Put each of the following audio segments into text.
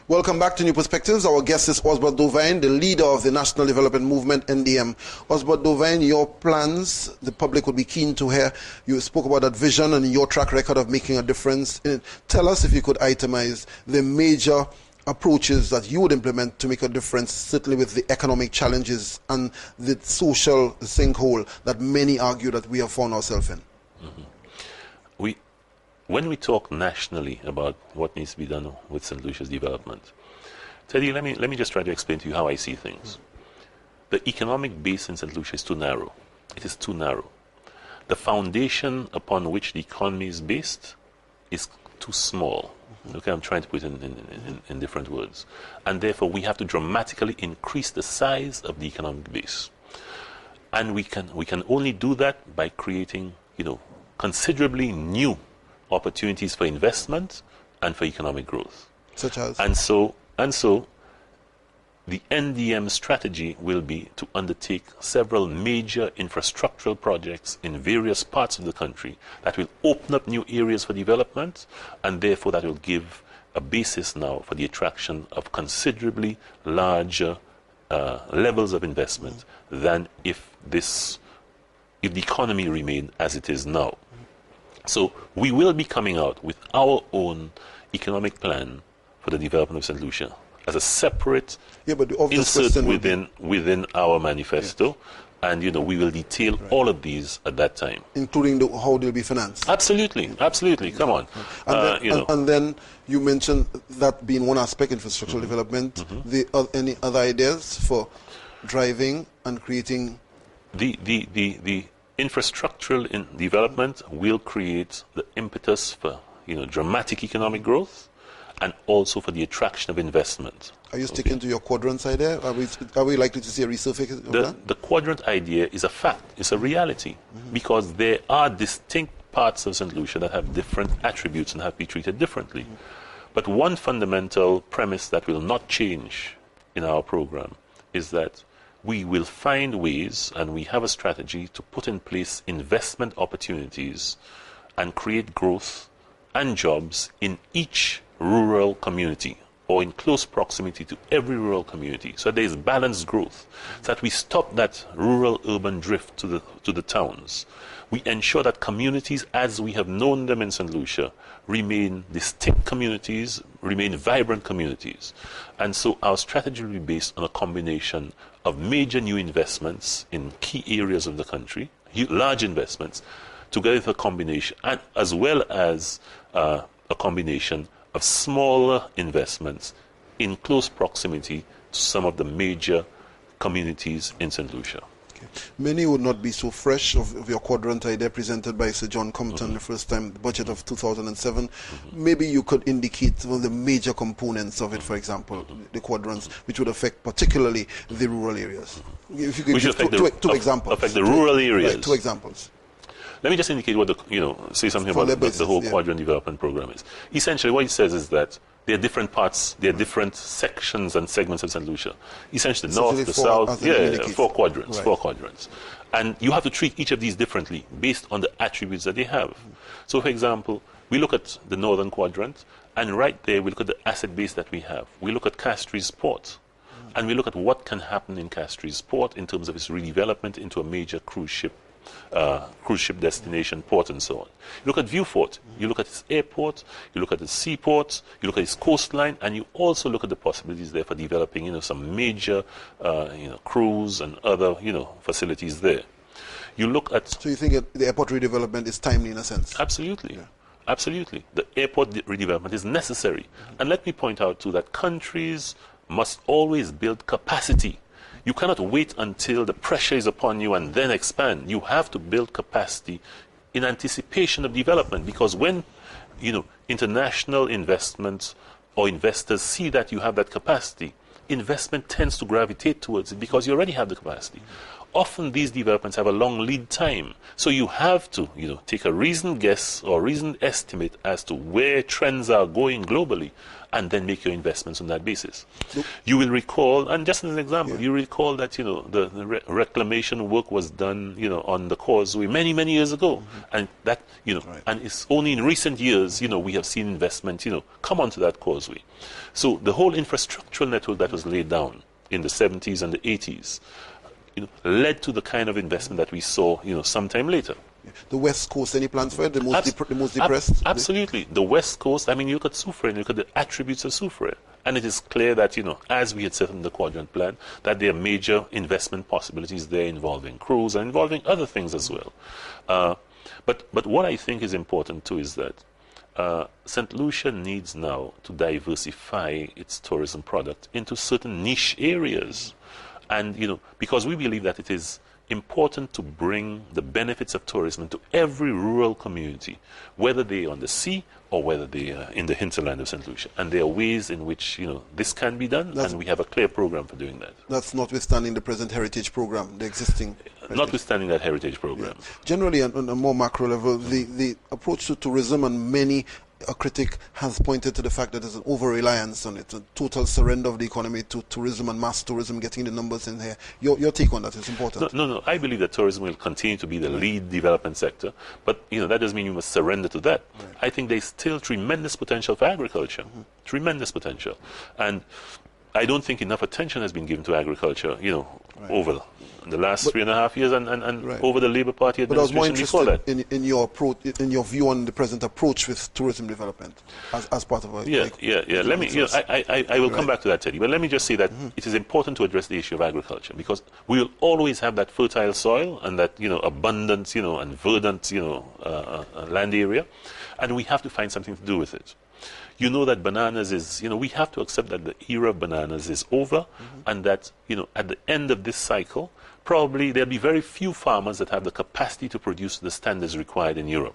Welcome back to New Perspectives. Our guest is Ausbert, the leader of the National Development Movement, NDM. Ausbert, your plans, the public would be keen to hear. You spoke about that vision and your track record of making a difference. Tell us, if you could itemize the major approaches that you would implement to make a difference, certainly with the economic challenges and the social sinkhole that many argue that we have found ourselves in. When we talk nationally about what needs to be done with St. Lucia's development, Teddy, let me just try to explain to you how I see things. The economic base in St. Lucia is too narrow. It is too narrow. The foundation upon which the economy is based is too small. Okay, I'm trying to put it in different words. And therefore, we have to dramatically increase the size of the economic base. And we can only do that by creating, considerably new opportunities for investment and for economic growth. Such as? And so the NDM strategy will be to undertake several major infrastructural projects in various parts of the country that will open up new areas for development, and therefore that will give a basis now for the attraction of considerably larger levels of investment than if the economy remained as it is now. So we will be coming out with our own economic plan for the development of St. Lucia as a separate insert within our manifesto. Yeah. And, we will detail all of these at that time. Including how they'll be financed. Absolutely, absolutely. Come on. And then you mentioned that being one aspect, infrastructural development. Any other ideas for driving and creating? The infrastructural development will create the impetus for dramatic economic growth and also for the attraction of investment. Are you sticking to your quadrants idea? Are we likely to see a resurface of that? The quadrant idea is a fact, it's a reality, because there are distinct parts of St. Lucia that have different attributes and have to be treated differently. But one fundamental premise that will not change in our program is that we will find ways, and we have a strategy to put in place investment opportunities and create growth and jobs in each rural community or in close proximity to every rural community. So there is balanced growth, so that we stop that rural-urban drift to the towns. We ensure that communities, as we have known them in St. Lucia, remain distinct communities, remain vibrant communities. And so our strategy will be based on a combination of major new investments in key areas of the country, large investments, together with a combination, and as well as a combination of smaller investments in close proximity to some of the major communities in St. Lucia. Okay. Many would not be so fresh of your quadrant idea presented by Sir John Compton the first time, the budget of 2007. Maybe you could indicate some of the major components of it, for example, the quadrants, which would affect particularly the rural areas. If you could give two examples. Affect the rural areas. Right, 2 examples. Let me just indicate what say something about the whole quadrant development program is. Essentially, what it says is that there are different parts, there are different sections and segments of St. Lucia. Essentially, the north, the south, 4 quadrants, right. 4 quadrants. And you have to treat each of these differently based on the attributes that they have. So, for example, we look at the northern quadrant, and right there we look at the asset base that we have. We look at Castries Port, and we look at what can happen in Castries Port in terms of its redevelopment into a major cruise ship destination, port, and so on. You look at Viewfort, you look at its airport, you look at its seaport, you look at its coastline, and you also look at the possibilities there for developing, some major, cruise and other, facilities there. You look at. So you think the airport redevelopment is timely in a sense? Absolutely. Yeah. Absolutely. The airport redevelopment is necessary. And let me point out too that countries must always build capacity. You cannot wait until the pressure is upon you and then expand. You have to build capacity in anticipation of development, because when international investments or investors see that you have that capacity, investment tends to gravitate towards it because you already have the capacity. often these developments have a long lead time. So you have to, take a reasoned guess or reasoned estimate as to where trends are going globally, and then make your investments on that basis. You will recall, and just as an example, you recall that the reclamation work was done on the causeway many years ago, and that and it's only in recent years we have seen investment come onto that causeway. So the whole infrastructural network that was laid down in the 70s and the 80s led to the kind of investment that we saw sometime later. The West Coast, any plans for it? The most depressed? Absolutely. The West Coast, you look at Soufriere and you look at the attributes of Soufriere. And it is clear that, as we had set in the quadrant plan, that there are major investment possibilities there involving crews and involving other things as well. But what I think is important too is that St. Lucia needs now to diversify its tourism product into certain niche areas. And, because we believe that it is important to bring the benefits of tourism into every rural community, whether they are on the sea or whether they are in the hinterland of St. Lucia. And there are ways in which, this can be done, and we have a clear program for doing that. That's notwithstanding the present heritage program, the existing... Notwithstanding that heritage program. Yeah. Generally, on a more macro level, the approach to tourism, and many a critic has pointed to the fact that there's an over-reliance on it, a total surrender of the economy to tourism and mass tourism, getting the numbers in here. Your take on that is important. No. I believe that tourism will continue to be the lead development sector, but that doesn't mean you must surrender to that. Right. I think there's still tremendous potential for agriculture, tremendous potential. And I don't think enough attention has been given to agriculture, over the last 3.5 years and over the Labour Party administration before that. But I was more interested in your approach, in your view on the present approach with tourism development as part of a... Yeah. Let me, I will come back to that, Teddy, but let me just say that it is important to address the issue of agriculture, because we will always have that fertile soil and that, abundant, and verdant, land area, and we have to find something to do with it. You know that bananas is, we have to accept that the era of bananas is over, and that, at the end of this cycle, probably there'll be very few farmers that have the capacity to produce the standards required in Europe.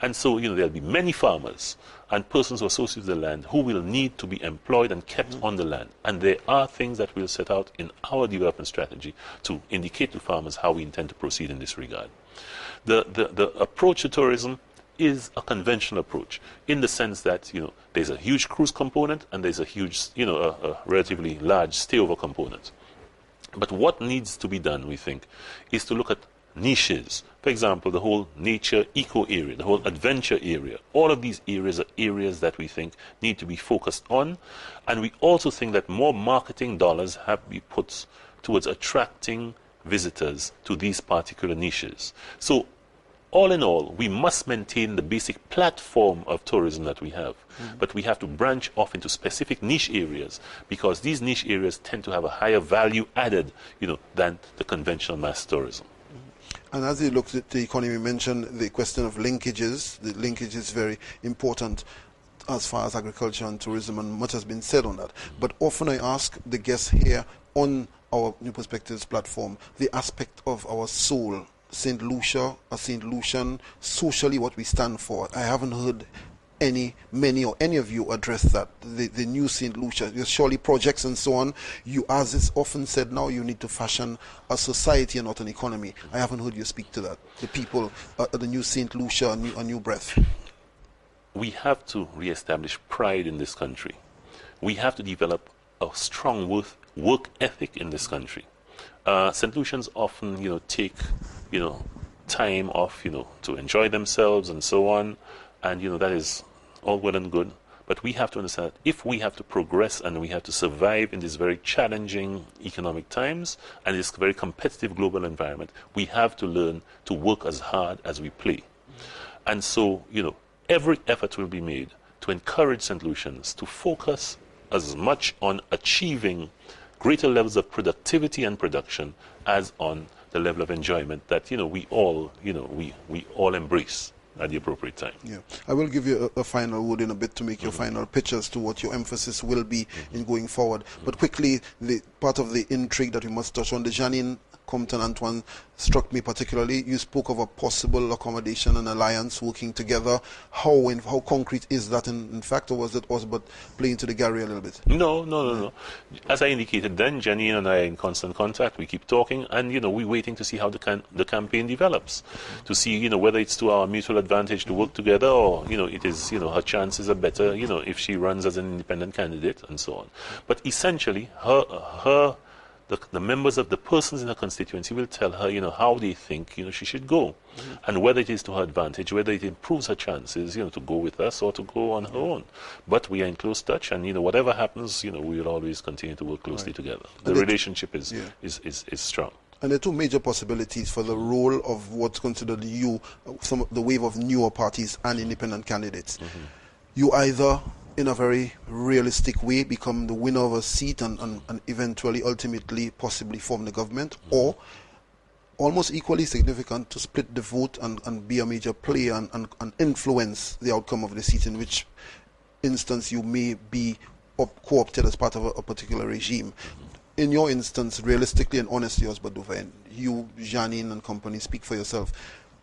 And so, there'll be many farmers and persons who are associated with the land who will need to be employed and kept on the land. And there are things that we'll set out in our development strategy to indicate to farmers how we intend to proceed in this regard. The approach to tourism is a conventional approach, in the sense that there's a huge cruise component and there's a huge a relatively large stayover component. But what needs to be done, we think, is to look at niches. For example, the whole nature eco area, the whole adventure area. All of these areas are areas that we think need to be focused on, and we also think that more marketing dollars have to be put towards attracting visitors to these particular niches. So all in all, we must maintain the basic platform of tourism that we have, but we have to branch off into specific niche areas, because these niche areas tend to have a higher value added, than the conventional mass tourism. And as you look at the economy, you mentioned the question of linkages. The linkage is very important as far as agriculture and tourism, and much has been said on that. But often I ask the guests here on our New Perspectives platform the aspect of our soul. St. Lucia or St. Lucian, socially what we stand for. I haven't heard many of you address that. The new St. Lucia, there's surely projects and so on. You, as is often said now, you need to fashion a society and not an economy. I haven't heard you speak to that. The people, the new St. Lucia, a new breath. We have to reestablish pride in this country. We have to develop a strong work ethic in this country. St. Lucians often, take, time off, to enjoy themselves and so on. And, that is all well and good. But we have to understand that if we have to progress and we have to survive in these very challenging economic times and this very competitive global environment, we have to learn to work as hard as we play. And so, every effort will be made to encourage St. Lucians to focus as much on achieving greater levels of productivity and production as on the level of enjoyment that we all embrace at the appropriate time. Yeah, I will give you a final word in a bit to make your final pitch as to what your emphasis will be in going forward. But quickly, the part of the intrigue that we must touch on, the Janine Compton Antoine struck me particularly. You spoke of a possible accommodation and alliance working together. How concrete is that in fact, or was it Ausbert playing to the Gary a little bit? No. As I indicated then, Jenny and I are in constant contact. We keep talking, and we're waiting to see how the campaign develops, to see whether it's to our mutual advantage to work together, or it is her chances are better if she runs as an independent candidate and so on. But essentially, the members of the persons in her constituency will tell her, how they think, she should go, and whether it is to her advantage, whether it improves her chances, to go with us or to go on her own. But we are in close touch, and whatever happens, we will always continue to work closely together. The relationship is strong. And there are two major possibilities for the role of what's considered the wave of newer parties and independent candidates. You either, in a very realistic way, become the winner of a seat and eventually, ultimately, possibly form the government, or almost equally significant, to split the vote and be a major player and influence the outcome of the seat, in which instance you may be co-opted as part of a particular regime. In your instance, realistically and honestly, Ausbert Dovain, you, Janine and company, speak for yourself.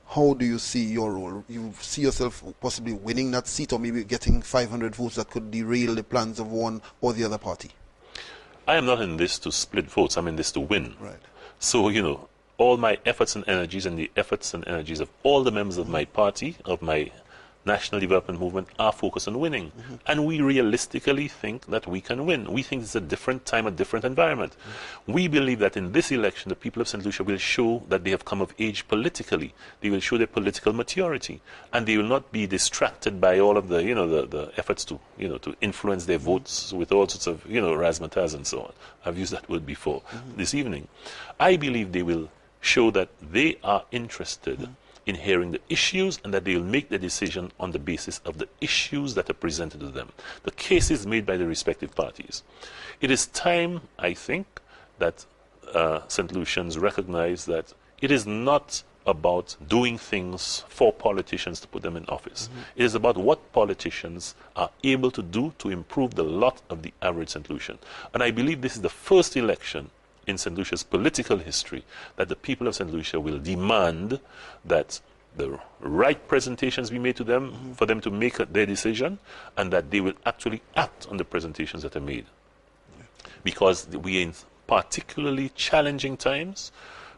How do you see your role? You see yourself possibly winning that seat, or maybe getting 500 votes that could derail the plans of one or the other party? I am not in this to split votes. I'm in this to win. Right. So, all my efforts and energies, and the efforts and energies of all the members of my party, of my national development movement, are focused on winning. And we realistically think that we can win. We think it's a different time, a different environment. We believe that in this election, the people of St. Lucia will show that they have come of age politically. They will show their political maturity, and they will not be distracted by all of the, the efforts to, to influence their votes with all sorts of, razzmatazz and so on. I've used that word before this evening. I believe they will show that they are interested in hearing the issues, and that they will make the decision on the basis of the issues that are presented to them, the cases made by the respective parties. It is time, I think, that St. Lucians recognize that it is not about doing things for politicians to put them in office. It is about what politicians are able to do to improve the lot of the average St. Lucian. And I believe this is the first election in St. Lucia's political history that the people of St. Lucia will demand that the right presentations be made to them for them to make their decision, and that they will actually act on the presentations that are made. Because we are in particularly challenging times.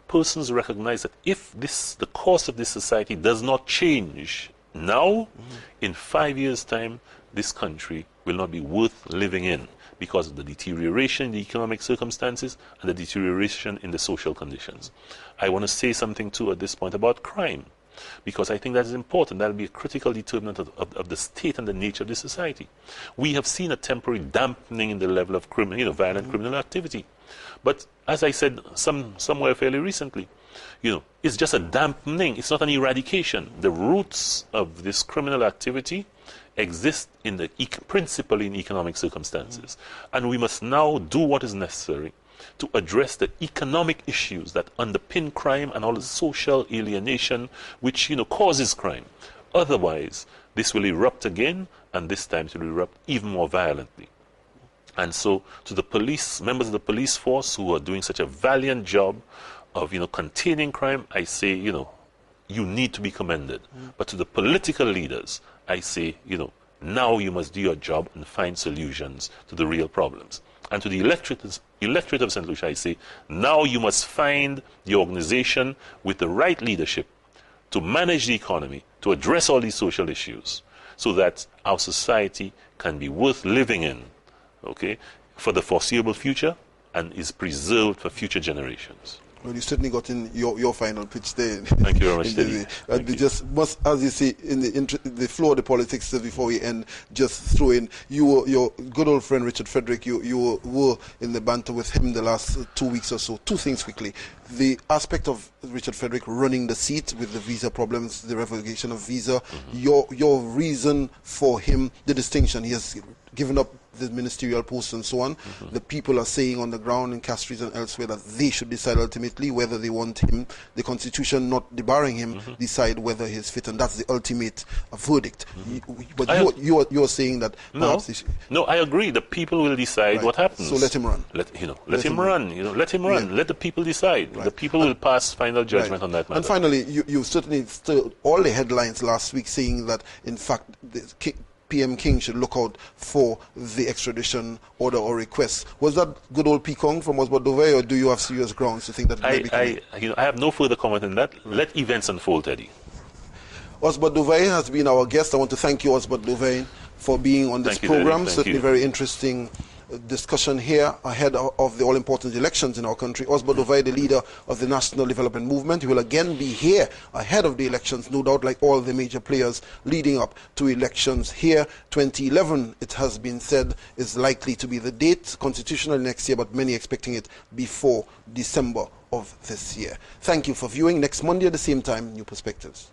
Persons recognize that if the course of this society does not change now, in 5 years' time, this country will not be worth living in, because of the deterioration in the economic circumstances and the deterioration in the social conditions. I want to say something too at this point about crime, because I think that is important. That will be a critical determinant of the state and the nature of the society. We have seen a temporary dampening in the level of violent criminal activity. But as I said somewhere fairly recently, it's just a dampening. It's not an eradication. The roots of this criminal activity exist principally in economic circumstances. And we must now do what is necessary to address the economic issues that underpin crime and all the social alienation which causes crime. Otherwise, this will erupt again, and this time it will erupt even more violently. And so, to the police, members of the police force who are doing such a valiant job of containing crime, I say you need to be commended. But to the political leaders, I say now you must do your job and find solutions to the real problems. And to the electorate of St. Lucia, I say, now you must find the organization with the right leadership to manage the economy, to address all these social issues, so that our society can be worth living in, for the foreseeable future, and is preserved for future generations. Well, you certainly got in your final pitch there. Thank you very much, Teddy. Just must, as you see, in the flow of the politics, before we end, just throw in, your good old friend Richard Frederick, you were in the banter with him the last 2 weeks or so. Two things quickly. The aspect of Richard Frederick running the seat with the visa problems, the revocation of visa, your reason for him, the distinction. He has given up the ministerial posts and so on. The people are saying on the ground in Castries and elsewhere that they should decide ultimately whether they want him, the constitution not debarring him, decide whether he's fit, and that's the ultimate verdict. But you're saying that perhaps no, I agree. The people will decide what happens. So let him run. Let him run. Let him run. Let the people decide. The people will pass final judgment on that matter. And finally, you certainly still all the headlines last week saying that in fact PM King should look out for the extradition order or request. Was that good old peacock from Ausbert Dovey, or do you have serious grounds to think that may be coming? I have no further comment on that. Let events unfold, Teddy. Ausbert Dovey has been our guest. I want to thank you, Ausbert Dovey, for being on this program. Certainly very interesting discussion here ahead of the all-important elections in our country. Ausbert Dovey, the leader of the National Development Movement, he will again be here ahead of the elections, no doubt, like all the major players leading up to elections here. 2011, it has been said, is likely to be the date, constitutional next year, but many expecting it before December of this year. Thank you for viewing. Next Monday at the same time, New Perspectives.